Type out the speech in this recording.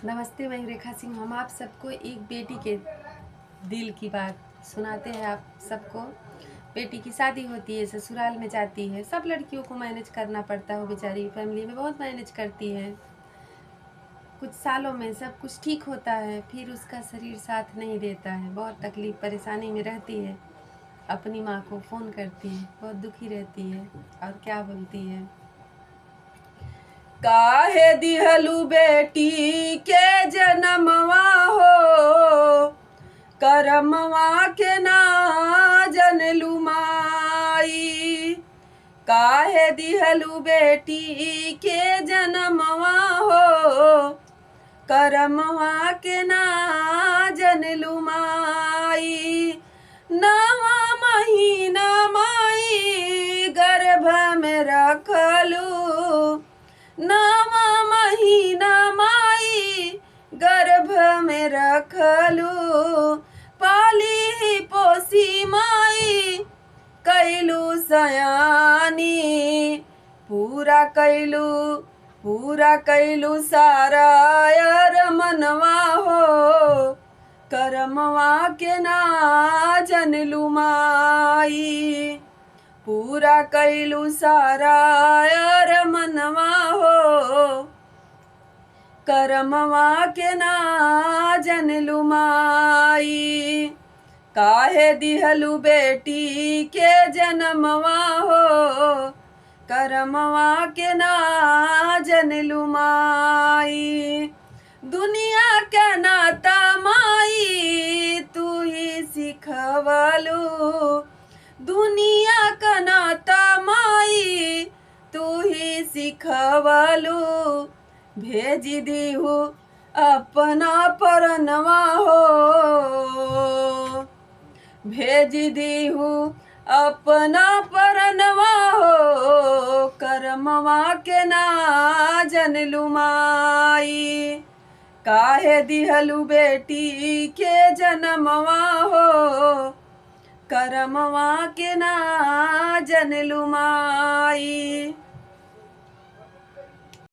नमस्ते, मैं रेखा सिंह। हम आप सबको एक बेटी के दिल की बात सुनाते हैं। आप सबको बेटी की शादी होती है, ससुराल में जाती है। सब लड़कियों को मैनेज करना पड़ता है, वो बेचारी फैमिली में बहुत मैनेज करती है। कुछ सालों में सब कुछ ठीक होता है, फिर उसका शरीर साथ नहीं देता है, बहुत तकलीफ परेशानी में रहती है। अपनी माँ को फ़ोन करती है, बहुत दुखी रहती है और क्या बोलती है, काहे दिहलू बेटी के जनमवा हो, करमवा के ना जनलू माई। काहे दिहलू बेटी के जनमवा हो, करमवा के ना जनलू माई। नवा महीना माई गर्भ में रखलू, नवा महीना माई गर्भ में रखलू। पाली पोसी माई कैलू सयानी, पूरा कैलू सारा मनवा हो, करमवा के ना जनलू माई। पूरा कैलू सारा मनवा हो, करमवा के ना जनलू माई। काहे दिहलू बेटी के जनमवा हो, करमवा के ना जनलू माई। दुनिया के नाता माई तू ही सिखवलू, दुनिया का नाता माई तू ही सिखवलू। भेज दीहू अपना परनवा हो, भेज दीहू अपना परनवा हो, करमवा के ना जनलू माई। काहे दिहलू बेटी के जनमवा हो, करमवा के ना जनलू माई।